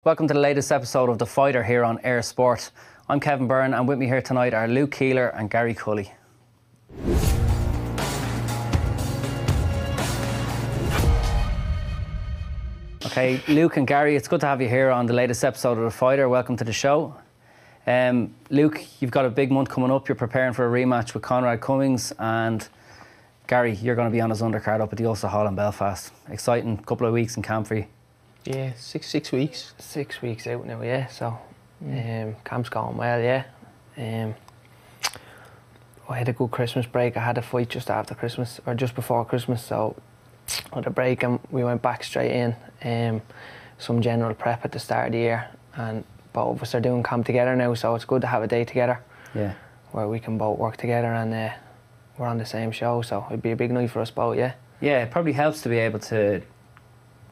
Welcome to the latest episode of The Fighter here on Air Sport. I'm Kevin Byrne, and with me here tonight are Luke Keeler and Gary Cully. Okay, Luke and Gary, it's good to have you here on the latest episode of The Fighter. Welcome to the show. Luke, you've got a big month coming up. You're preparing for a rematch with Conrad Cummings, and Gary, you're going to be on his undercard up at the Ulster Hall in Belfast. Exciting couple of weeks in camp for you. Yeah, six weeks. 6 weeks out now, yeah. So, camp's going well, yeah. I had a good Christmas break. I had a fight just after Christmas, or just before Christmas. So, I had a break and we went back straight in. Some general prep at the start of the year, and both of us are doing camp together now. So it's good to have a day together, yeah, where we can both work together and we're on the same show. So it'd be a big night for us both, yeah. Yeah, it probably helps to be able to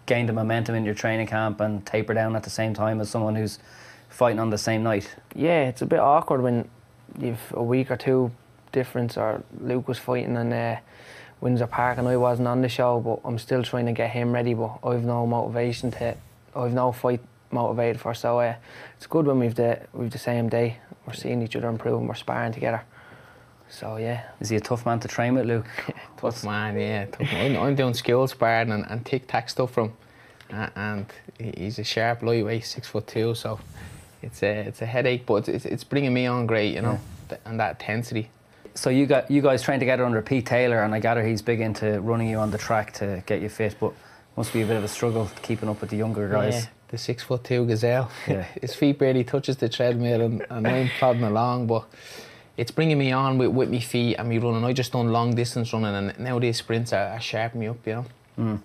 gain the momentum in your training camp and taper down at the same time as someone who's fighting on the same night. Yeah, it's a bit awkward when you've a week or two difference, or Luke was fighting in Windsor Park and I wasn't on the show, but I'm still trying to get him ready, but I've no motivation I've no fight motivated for, so it's good when we've the same day, we're seeing each other improve and we're sparring together. So yeah. Is he a tough man to train with, Luke? Tough man, yeah. Tough man. I'm doing skill sparring and tic-tac stuff from him, and he's a sharp lightweight, 6'2", so it's a headache, but it's bringing me on great, you know, and that intensity. So you guys train together under Pete Taylor, and I gather he's big into running you on the track to get you fit, but must be a bit of a struggle keeping up with the younger guys. Yeah, the 6'2" gazelle. Yeah. His feet barely touches the treadmill and I'm plodding along, but it's bringing me on with my feet and me running. I just done long distance running, and now these sprints are sharpening me up, you know.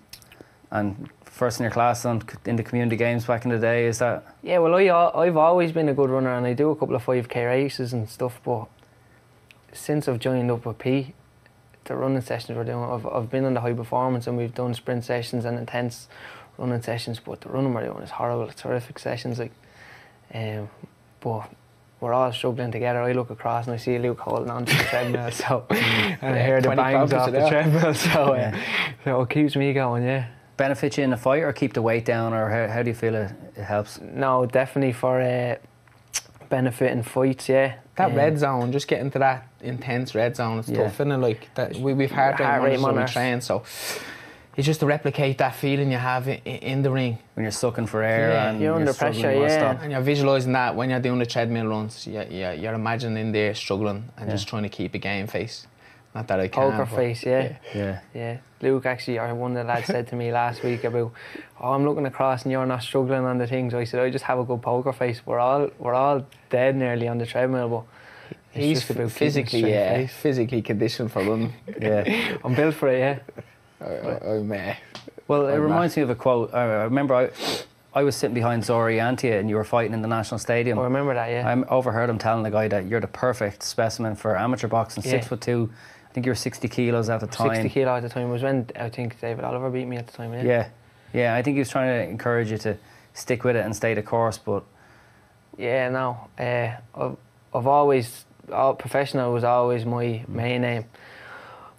And first in your class in the community games back in the day, is that? Yeah, well, I've always been a good runner, and I do a couple of 5k races and stuff, but since I've joined up with Pete, the running sessions we're doing, I've been on the high performance and we've done sprint sessions and intense running sessions, but the running we're doing is horrible. It's horrific sessions, like, but we're all struggling together. I look across and I see Luke holding on to the treadmill, so and I hear the bangs off the treadmill, so so it keeps me going, yeah. Benefit you in the fight, or keep the weight down, or how do you feel it helps? No, definitely for benefit in fights, yeah. That red zone, just getting to that intense red zone, it's tough, isn't it? Like that, we've heart rate monitors we train, so it's just to replicate that feeling you have in the ring when you're sucking for air, and you're under pressure, and you're visualising that when you're doing the treadmill runs. You're imagining there struggling and just trying to keep a game face. Not that I can. Poker face, yeah. Luke, actually, or one of the lads said to me last week about, I'm looking across and you're not struggling on the things. I said, I just have a good poker face. We're all dead nearly on the treadmill, but he's just about physically, he's physically conditioned for running. Yeah, I'm built for it, yeah. Well, it reminds me of a quote. I remember I was sitting behind Zori Antia and you were fighting in the National Stadium. I remember that, yeah. I overheard him telling the guy that you're the perfect specimen for amateur boxing, 6'2". I think you were 60 kilos at the time. 60 kilos at the time. It was when I think David Oliver beat me at the time, Yeah, I think he was trying to encourage you to stick with it and stay the course, but... Yeah, no. I've always... professional was always my main aim.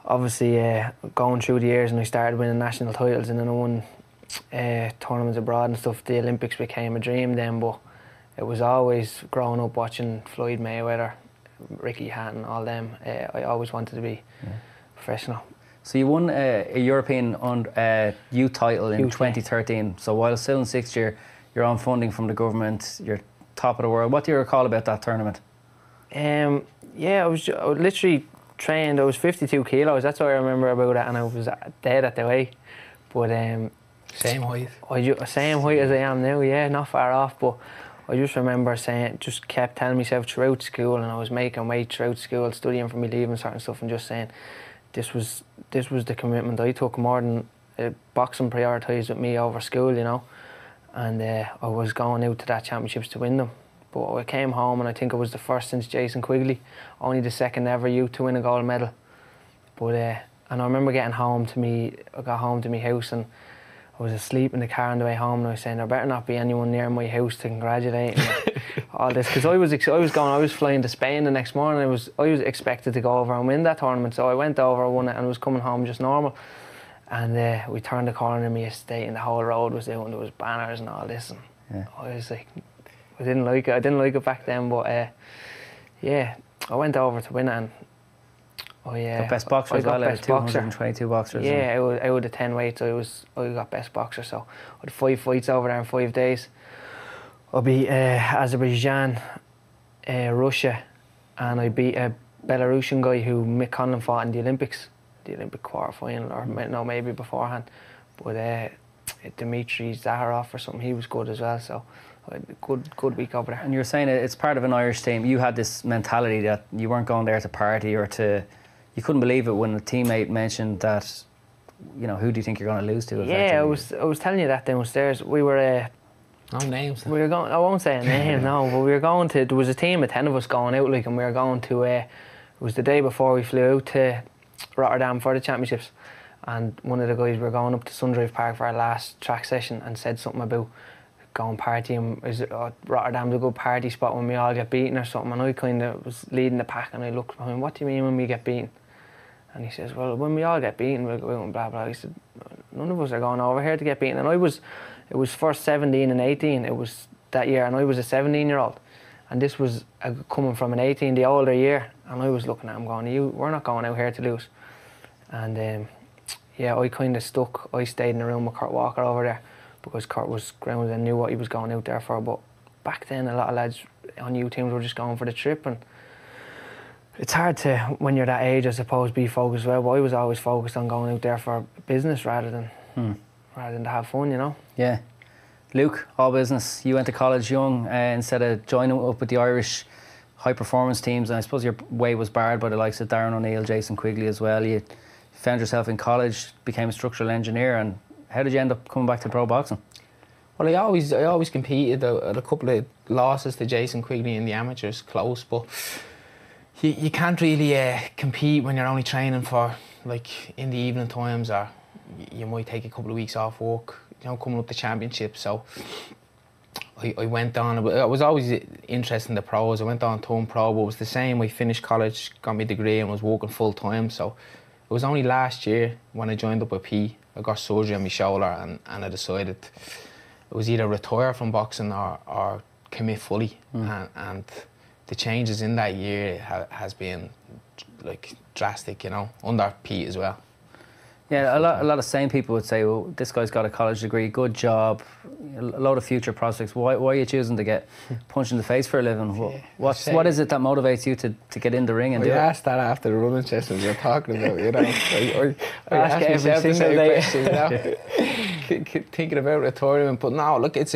Obviously, going through the years and I started winning national titles and then I won tournaments abroad and stuff, the Olympics became a dream then, but it was always growing up watching Floyd Mayweather, Ricky Hatton, all them. I always wanted to be professional. So you won a European youth title in 2013. So while still in sixth year, you're on funding from the government. You're top of the world. What do you recall about that tournament? Yeah, I was literally trained. I was 52 kilos. That's what I remember about it, and I was dead at the weight. But same height. Same height as I am now. Yeah, not far off. But I just remember just kept telling myself throughout school, and I was making weight throughout school, studying for me leaving certain stuff, and just saying, this was the commitment I took more than boxing prioritised with me over school, you know. And I was going out to that championships to win them. But I came home and I think I was the first since Jason Quigley, only the second ever youth to win a gold medal. But and I remember getting home to me, I got home to my house and I was asleep in the car on the way home, and I was saying there better not be anyone near my house to congratulate me. All this, because I was flying to Spain the next morning. I was expected to go over and win that tournament, so I went over, won it, and was coming home just normal. And we turned the corner in my estate, and the whole road was out, and there was banners and all this. And Yeah. I was like, I didn't like it back then, but yeah, I went over to win it, and got best boxer as well, out of 222 boxers. Yeah, out of the 10 weights, I got best boxer. So I had 5 fights over there in 5 days. I beat Azerbaijan, Russia, and I beat a Belarusian guy who Mick Conlon fought in the Olympics, the Olympic quarter-final, or no, maybe beforehand. But Dmitry Zaharov or something, he was good as well. So I had a good week over there. And you're saying it's part of an Irish team. You had this mentality that you weren't going there to party or to... You couldn't believe it when a teammate mentioned that, you know, who do you think you're going to lose to? Yeah, I was telling you that downstairs. We were... no names. We were going... I won't say a name, no, but we were going to... There was a team of 10 of us going out, like, and we were going to... it was the day before we flew out to Rotterdam for the championships. And one of the guys, we were going up to Sundrive Park for our last track session and said something about going partying. Rotterdam's a good party spot when we all get beaten or something. And I kind of was leading the pack and I looked behind, what do you mean when we get beaten? And he says, well, when we all get beaten, we'll go out and blah, blah. He said, none of us are going over here to get beaten. And it was first 17 and 18, it was that year, and I was a 17-year-old. And this was coming from an 18, the older year. And I was looking at him going, we're not going out here to lose. And yeah, I kind of stuck. I stayed in the room with Kurt Walker over there because Kurt was grounded and knew what he was going out there for. But back then, a lot of lads on U teams were just going for the trip, and it's hard to, when you're that age, I suppose, be focused well. But I was always focused on going out there for business rather than to have fun, you know. Yeah. Luke, all business. You went to college young instead of joining up with the Irish high performance teams, and I suppose your way was barred by the likes of Darren O'Neill, Jason Quigley as well. You found yourself in college, became a structural engineer, and how did you end up coming back to pro boxing? Well, I always competed at a couple of losses to Jason Quigley in the amateurs, close, but you can't really compete when you're only training for, like, in the evening times, or you might take a couple of weeks off work, you know, coming up the championship. So I went on. I was always interested in the pros. I went on to turn pro, but it was the same. I finished college, got my degree, and was working full time. So it was only last year when I joined up with P, I got surgery on my shoulder, and I decided it was either retire from boxing or commit fully. And the changes in that year has been, like, drastic, you know, under P as well. Yeah, a lot of sane people would say, well, this guy's got a college degree, good job, a lot of future prospects. Why are you choosing to get punched in the face for a living? What is it that motivates you to get in the ring and do it? I asked that after the running sessions you're talking about, you know. I ask asked every myself single day. Thinking about retirement, but no, look, it's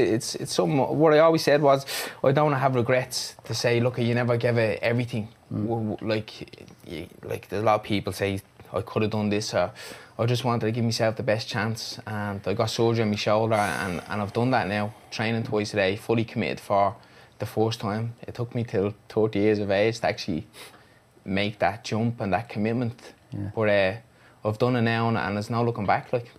something. What I always said was, I don't have regrets to say, look, you never gave it everything. Like a lot of people say, I could have done this, or I just wanted to give myself the best chance, and I got surgery on my shoulder, and I've done that now, training twice a day, fully committed for the first time. It took me till 30 years of age to actually make that jump and that commitment. Yeah. But I've done it now, and there's no looking back. Like,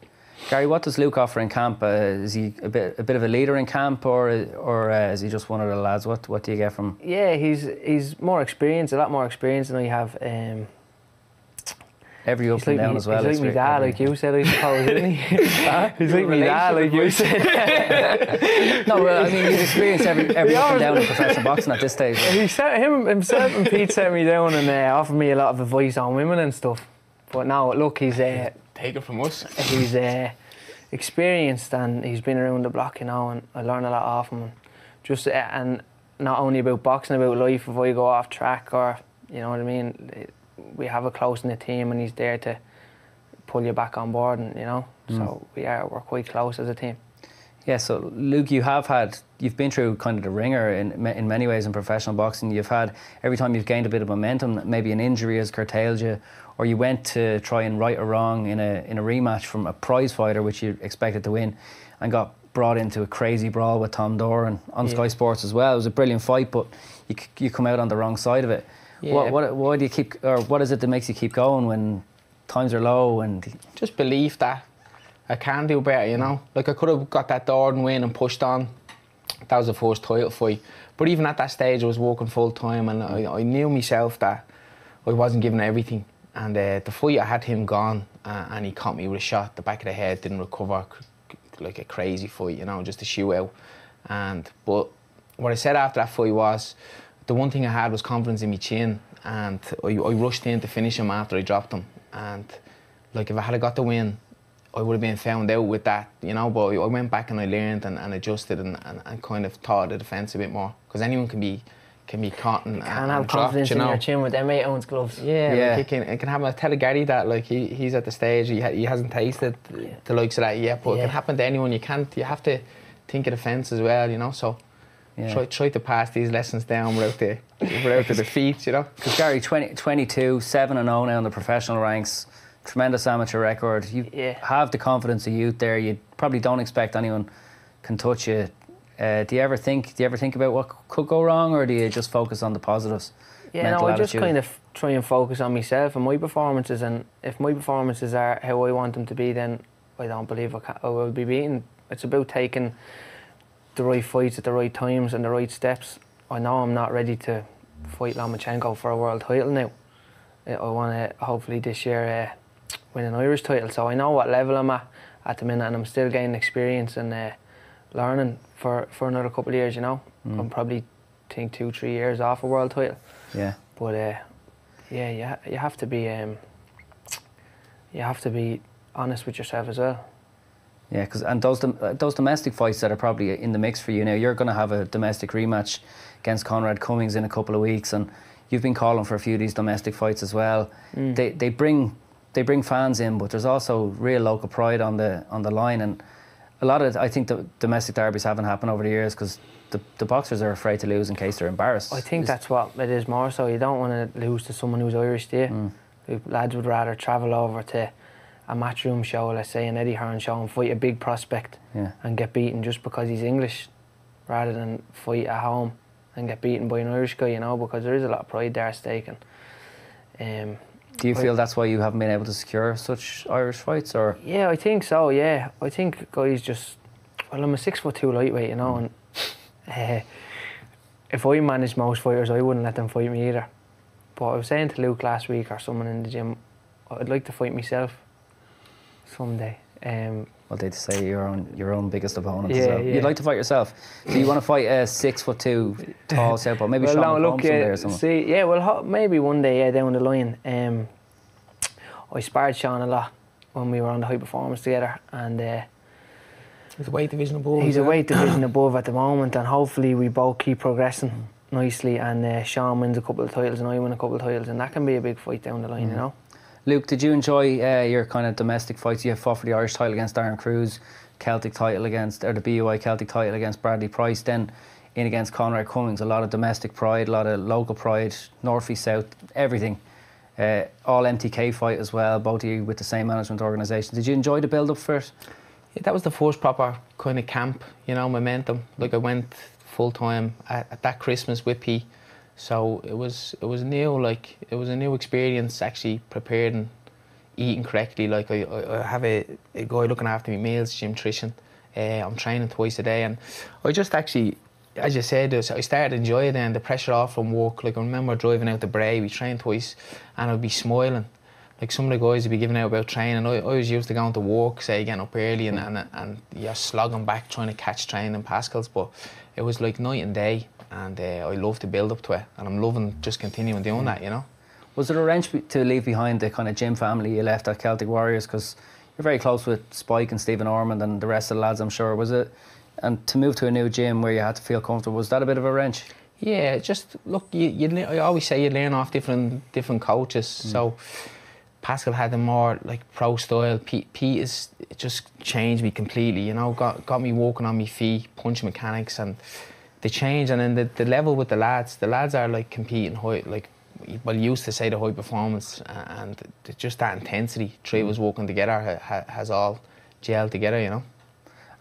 Gary, what does Luke offer in camp? Is he a bit of a leader in camp, or is he just one of the lads? What do you get from him? Yeah, he's more experienced, a lot more experience than I have. Every up and down as well. He's like my dad, like you said, I suppose, isn't he? He's like my dad, like you said. No, well, I mean, you've experienced every up and down in professional boxing at this stage. Himself and Pete set me down and offered me a lot of advice on women and stuff. But no, look, he's take it from us. He's experienced, and he's been around the block, you know, and I learn a lot off him. Just and not only about boxing, about life. If I go off track, or you know what I mean. We have a close-knit team, and he's there to pull you back on board, and you know, so we're quite close as a team. Yeah, so Luke, you've been through kind of the ringer in many ways in professional boxing. You've had, every time you've gained a bit of momentum, maybe an injury has curtailed you, or you went to try and right a wrong in a rematch from a prize fighter which you expected to win, and got brought into a crazy brawl with Tom Doran on Sky Sports as well. It was a brilliant fight, but you come out on the wrong side of it. Yeah. Why do you keep, or what is it that makes you keep going when times are low? And just believe that I can do better, you know. Like, I could have got that Doran win and pushed on. That was the first title fight. But even at that stage, I was working full time, and I knew myself that I wasn't giving everything. And the fight, I had him gone, and he caught me with a shot. The back of the head, didn't recover, like a crazy fight, you know, just a shootout. But what I said after that fight was, the one thing I had was confidence in my chin, and I rushed in to finish him after I dropped him. And like, if I had got the win, I would have been found out with that, you know. But I went back and I learned and adjusted and kind of taught the defence a bit more, because anyone can be caught and can't have dropped, confidence you in know. your chin with them 8 ounce gloves. Yeah. Like, I can have. I tell Gary that, like, he's at the stage he hasn't tasted the likes of that yet, but it can happen to anyone. You have to think of defence as well, you know. So try to pass these lessons down without the defeats, you know. Because Gary, 22, 7-0 now in the professional ranks, tremendous amateur record. You have the confidence of youth there. You probably don't expect anyone can touch you. Do you ever think about what could go wrong, or do you just focus on the positives? Yeah, no, I just kind of try and focus on myself and my performances, and if my performances are how I want them to be, then I don't believe I will be beaten. It's about taking the right fights at the right times and the right steps. I know I'm not ready to fight Lomachenko for a world title now. I want to hopefully this year win an Irish title, so I know what level I'm at the minute, and I'm still gaining experience and learning for another couple of years, you know. I'm probably think 2-3 years off a world title. Yeah. But you have to be honest with yourself as well. Yeah, because those domestic fights that are probably in the mix for you now, you're going to have a domestic rematch against Conrad Cummings in a couple of weeks, and you've been calling for a few of these domestic fights as well. They bring fans in, but there's also real local pride on the line, and a lot of, I think, the domestic derbies haven't happened over the years because the boxers are afraid to lose in case they're embarrassed. I think that's what it is more so. You don't want to lose to someone who's Irish to you. Lads would rather travel over to a matchroom show, let's say an Eddie Hearn show, and fight a big prospect and get beaten just because he's English, rather than fight at home and get beaten by an Irish guy, you know, because there is a lot of pride there at stake. And, do you feel that's why you haven't been able to secure such Irish fights, or? Yeah, I think so, yeah. I think guys just, well, I'm a 6'2" lightweight, you know, and if I managed most fighters, I wouldn't let them fight me either. But I was saying to Luke last week, or someone in the gym, I'd like to fight myself someday. Well, they'd say your own biggest opponent. Yeah, as well. You'd like to fight yourself. So you want to fight a 6'2" tall southpaw, maybe well, Sean no, look, someday or something. Maybe one day, down the line. I sparred Sean a lot when we were on the high performance together, and he's a weight division above. He's a weight division above at the moment, and hopefully we both keep progressing nicely, and Sean wins a couple of titles and I win a couple of titles, and that can be a big fight down the line, you know. Luke, did you enjoy your kind of domestic fights? You fought for the Irish title against Darren Cruz, Celtic title against, or the BUI Celtic title against Bradley Price, then in against Conrad Cummings. A lot of domestic pride, a lot of local pride, north v south, everything. All MTK fight as well, both of you with the same management organisation. Did you enjoy the build up for it? Yeah, that was the first proper kind of camp, you know, momentum. Like, I went full time at that Christmas with P. So it was new, like, it was a new experience, actually prepared and eating correctly. Like, I have a guy looking after me meals, gym nutrition. I'm training twice a day, and I just actually, as you said, I started enjoying it, and the pressure off from work. Like, I remember driving out to Bray, we trained twice, and I'd be smiling. Like, some of the guys would be giving out about training. I was used to going to work, say, getting up early and you're slogging back trying to catch training Pascals, but it was like night and day, and I love to build up to it, and I'm loving just continuing doing that, you know. Was it a wrench to leave behind the kind of gym family you left at Celtic Warriors, because you're very close with Spike and Stephen Ormond and the rest of the lads, I'm sure, was it? And to move to a new gym where you had to feel comfortable, was that a bit of a wrench? Yeah, just look, I always say you learn off different coaches. So Pascal had a more like pro style. Pete is just changed me completely. You know, got me walking on my feet, punch mechanics, and the change. And then the level with the lads. The lads are like competing high, like, well, used to say the high performance, and just that intensity. Three of us working together has all gelled together. You know.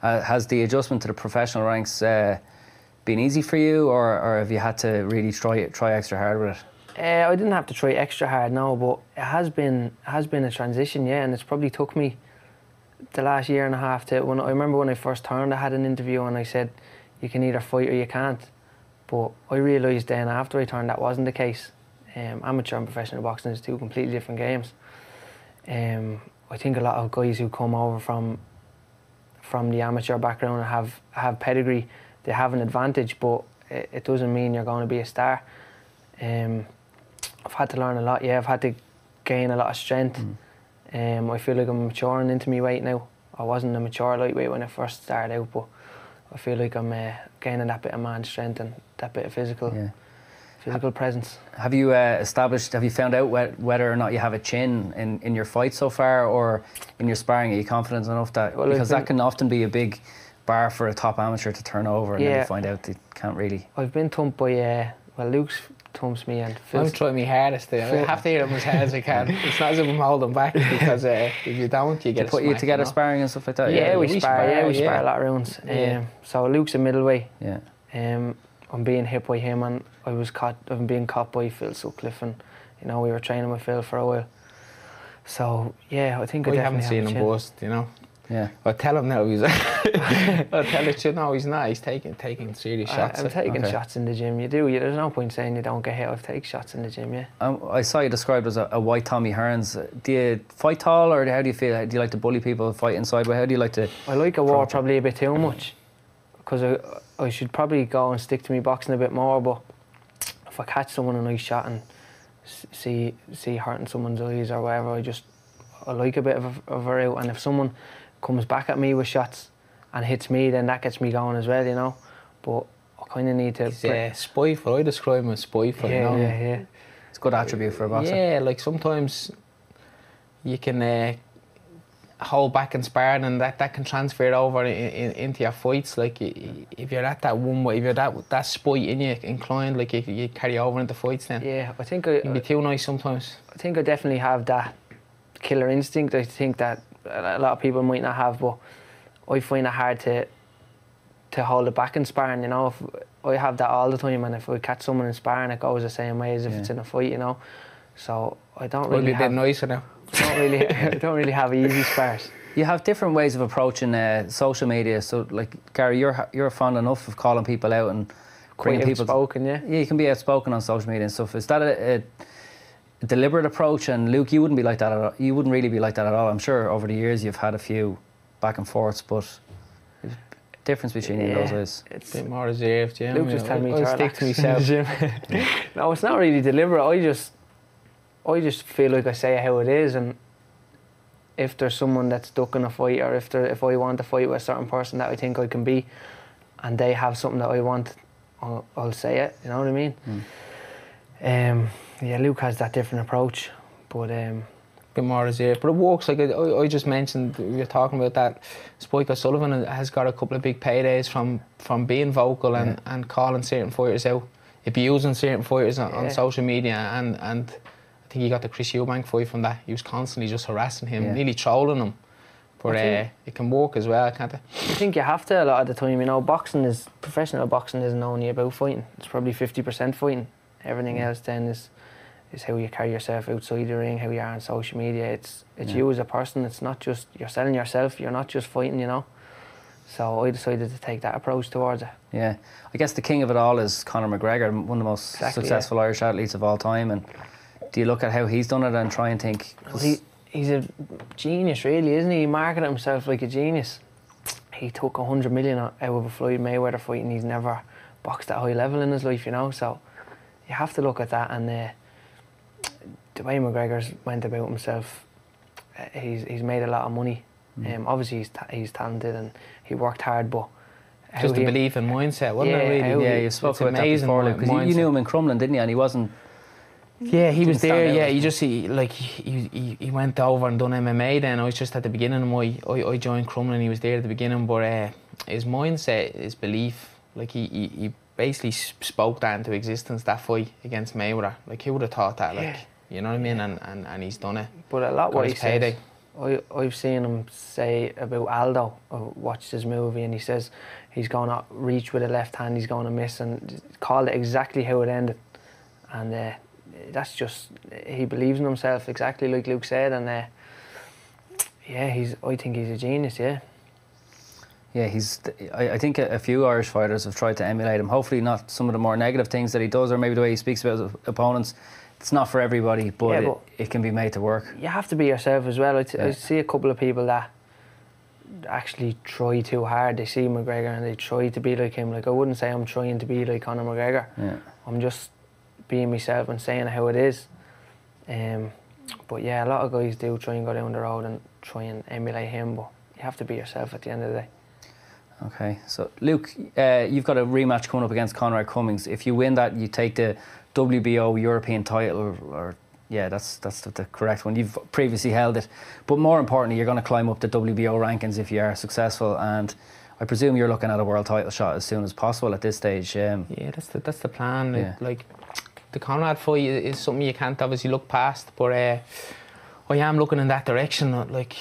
Has the adjustment to the professional ranks been easy for you, or have you had to really try extra hard with it? I didn't have to try extra hard, no, but it has been a transition, yeah, and it's probably took me the last year and a half to. I remember when I first turned, I had an interview and I said, you can either fight or you can't. But I realised then after I turned that wasn't the case. Amateur and professional boxing is two completely different games. I think a lot of guys who come over from the amateur background and have pedigree they have an advantage, but it doesn't mean you're going to be a star. I've had to learn a lot. Yeah, I've had to gain a lot of strength. I feel like I'm maturing into my weight now. I wasn't a mature lightweight when I first started out, but I feel like I'm gaining that bit of man strength and that bit of physical presence. Have you found out whether or not you have a chin in your fight so far, or in your sparring? Are you confident enough that, because that can often be a big bar for a top amateur to turn over, and then you find out they can't really. I've been thumped by, Luke's thumps me, and I'm trying my hardest there. I have to hit him as hard as I can. It's not as if I'm holding back, because if you don't, you get put you together sparring and stuff like that. Yeah, we spar. We spar a lot of rounds. So Luke's a middleweight. Yeah. I'm being hit by him, and I'm being caught by Phil Sutcliffe, and we were training with Phil for a while. So yeah, I think I haven't seen him bust, Yeah. I'll tell him now I'll tell it, no, he's not. He's taking serious shots. I'm taking shots in the gym. You do. There's no point saying you don't get hit. I've taken shots in the gym, yeah. I saw you described as a white Tommy Hearns. Do you fight tall, or how do you feel? Do you like to bully people, fight inside? How do you like to? I like a war probably a bit too much, because I should probably go and stick to me boxing a bit more. But if I catch someone a nice shot and see hurting someone's eyes or whatever, I like a bit of a route. And if someone comes back at me with shots and hits me, then that gets me going as well, But I kind of need to. He's spiteful. I describe him as spiteful. Yeah. It's a good attribute for a boxer. Yeah, like sometimes you can hold back and spar, and that can transfer over into your fights. Like if you're at that one way, if you're that spite in you inclined, like you carry over into fights then. Yeah, I think it can be too nice sometimes. I think I definitely have that killer instinct. I think that a lot of people might not have, but I find it hard to hold it back in sparring. If I have that all the time, and if I catch someone in sparring, it goes the same way as if it's in a fight. So I don't really. Be a bit nicer now. I don't really have easy spars. You have different ways of approaching social media. So, like Gary, you're fond enough of calling people out and quite outspoken, yeah. Yeah, you can be outspoken on social media and stuff. Is that a deliberate approach? And Luke, you wouldn't be like that at all. You wouldn't really be like that at all. I'm sure over the years you've had a few back and forths, but there's a difference between you in those ways. It's a bit more reserved, yeah. Luke just telling me to stick to myself. No, it's not really deliberate. I just feel like I say it how it is, and if there's someone that's stuck in a fight, or if I want to fight with a certain person that I think I can be, and they have something that I want, I'll say it. You know what I mean? Yeah, Luke has that different approach, but bit more reserved, but it works. Like I just mentioned, we were talking about that. Spike O'Sullivan has got a couple of big paydays from being vocal and calling certain fighters out, abusing certain fighters on social media, and I think he got the Chris Eubank fight from that. He was constantly just harassing him, nearly trolling him. But it can work as well, can't it? I think you have to a lot of the time. Professional boxing isn't only about fighting. It's probably 50% fighting. Everything else then is how you carry yourself outside the ring, how you are on social media. It's you as a person. It's not just you're selling yourself. You're not just fighting, So I decided to take that approach towards it. Yeah, I guess the king of it all is Conor McGregor, one of the most successful Irish athletes of all time. And do you look at how he's done it and try and think? Well, he's a genius, really, isn't he? He marketed himself like a genius. He took 100 million out of a Floyd Mayweather fight, and he's never boxed at a high level in his life, So you have to look at that. And the way McGregor's went about himself, he's made a lot of money. Obviously he's talented and he worked hard, but just the belief and mindset, wasn't it? Really? Yeah, you spoke about that before, Luke, because you knew him in Crumlin, didn't you? And he wasn't. Yeah, he was there. Yeah, he went over and done MMA. Then I was just at the beginning of I joined Crumlin. He was there at the beginning, but his mindset, his belief, like he basically spoke that into existence. That fight against Mayweather, like who would have thought that? Like you know what I mean? And he's done it. But a lot what he says, I've seen him say about Aldo. I watched his movie, and he says he's going to reach with a left hand, he's going to miss, and called it exactly how it ended. And that's just, he believes in himself exactly like Luke said, and I think he's a genius. Yeah, I think a few Irish fighters have tried to emulate him. Hopefully not some of the more negative things that he does, or maybe the way he speaks about his opponents. It's not for everybody, but it can be made to work. You have to be yourself as well. I see a couple of people that actually try too hard. They see McGregor and they try to be like him. Like, I wouldn't say I'm trying to be like Conor McGregor. Yeah. I'm just being myself and saying how it is. But yeah, a lot of guys do try and go down the road and try and emulate him, but you have to be yourself at the end of the day. Okay, so Luke, you've got a rematch coming up against Conrad Cummings. If you win that, you take the WBO European title, or yeah, that's the correct one. You've previously held it, but more importantly, you're going to climb up the WBO rankings if you are successful. And I presume you're looking at a world title shot as soon as possible at this stage. Yeah, that's the plan. Yeah. Like the Conrad fight is something you can't obviously look past, but I am looking in that direction. Like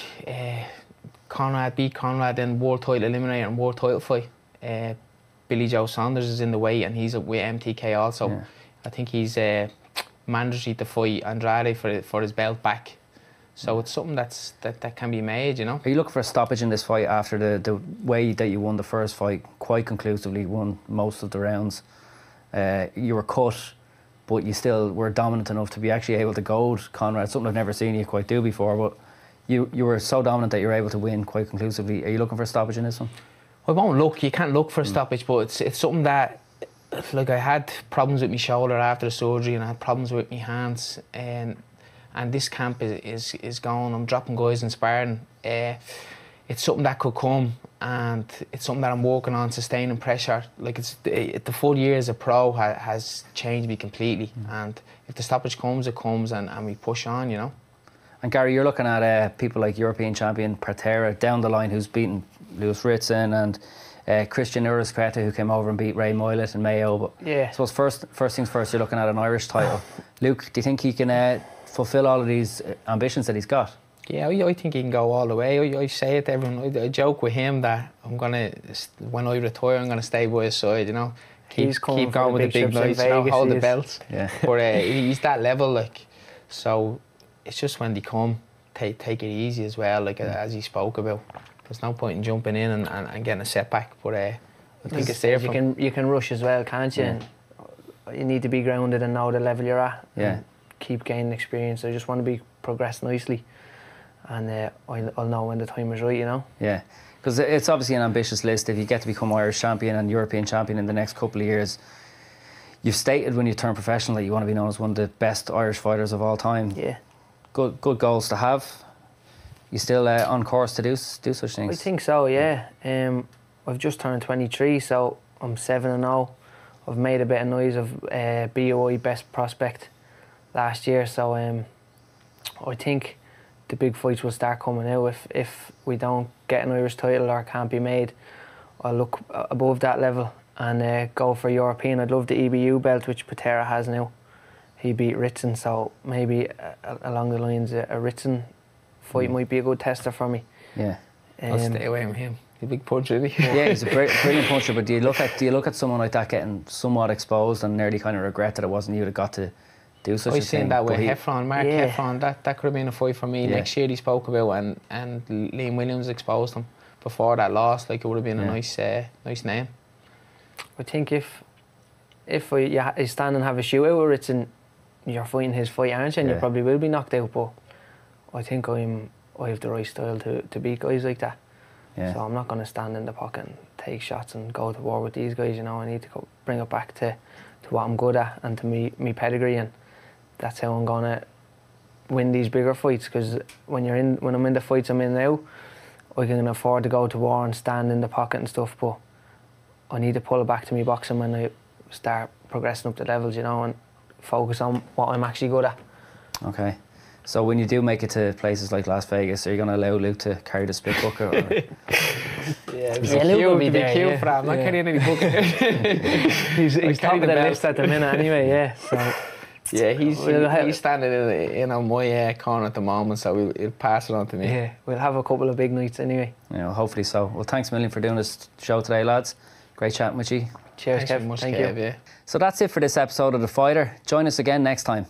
Conrad beat Conrad in world title eliminator and world title fight. Billy Joe Saunders is in the way, and he's with MTK also. Yeah. I think he's mandatory to fight Andrade for his belt back. So it's something that can be made, you know. Are you looking for a stoppage in this fight after the way that you won the first fight quite conclusively, won most of the rounds? You were cut, but you still were dominant enough to be actually able to goad Conrad, something I've never seen you quite do before. But you were so dominant that you were able to win quite conclusively. Are you looking for a stoppage in this one? I won't look. You can't look for a stoppage, but it's something that, like, I had problems with my shoulder after the surgery, and I had problems with my hands, and this camp is going. I'm dropping guys in sparring. It's something that could come, and it's something that I'm working on, sustaining pressure. Like, it's the full year as a pro has changed me completely, and if the stoppage comes, it comes, and we push on, you know. And Gary, you're looking at people like European champion Partera down the line, who's beaten Lewis Ritson, and Christian Urasqueta, who came over and beat Ray Moylett and Mayo. But yeah, I suppose first things first, you're looking at an Irish title. Luke, do you think he can fulfil all of these ambitions that he's got? Yeah, I think he can go all the way. I say it to everyone. I joke with him that when I retire, I'm gonna stay by his side. You know, keep going with the big nights, hold the belts. Yeah. But he's that level, like. So it's just when they come, take it easy as well. Like as he spoke about, there's no point in jumping in and getting a setback. But I think it's there. You can rush as well, can't you? Yeah. And you need to be grounded and know the level you're at. Yeah. Keep gaining experience. I just want to progress nicely, and I'll know when the time is right, you know. Yeah, because it's obviously an ambitious list. If you get to become Irish champion and European champion in the next couple of years, you've stated when you turn professional that you want to be known as one of the best Irish fighters of all time. Yeah. Good goals to have. You still on course to do such things? I think so, yeah. I've just turned 23, so I'm 7-0. I've made a bit of noise of BOI Best Prospect last year, so I think the big fights will start coming out. If we don't get an Irish title or can't be made, I'll look above that level and go for European. I'd love the EBU belt, which Patera has now. He beat Ritson, so maybe along the lines a Ritson fight might be a good tester for me. Yeah. I'll stay away from him. He's a big puncher, isn't he? Yeah, he's a brilliant puncher. But do you look at someone like that getting somewhat exposed and nearly kind of regret that it wasn't you that got to do such a thing? I've seen that with Heffron, Mark Heffron. That could have been a fight for me. Yeah. Next year he spoke about, and Liam Williams exposed him before that loss. Like, it would have been a nice name. I think if you stand and have a shootout with Ritson, you're fighting his fight, aren't you? And you probably will be knocked out. But I think I have the right style to beat guys like that. Yeah. So I'm not going to stand in the pocket and take shots and go to war with these guys. You know, I need to bring it back to what I'm good at and to me pedigree, and that's how I'm going to win these bigger fights. Because when I'm in the fights I'm in now, I can afford to go to war and stand in the pocket and stuff. But I need to pull it back to me boxing when I start progressing up the levels, you know, and focus on what I'm actually good at. Okay. So when you do make it to places like Las Vegas, are you going to allow Luke to carry the spit bucket? Luke will be there. Queue for that. I'm not carrying any bucket. he's top of the list at the minute anyway, yeah. So yeah, he's standing in on my corner at the moment, so he'll pass it on to me. Yeah, we'll have a couple of big nights anyway. Yeah, hopefully so. Well, thanks a million for doing this show today, lads. Great chatting with you. Cheers, Kev. Thank you. So that's it for this episode of The Fighter. Join us again next time.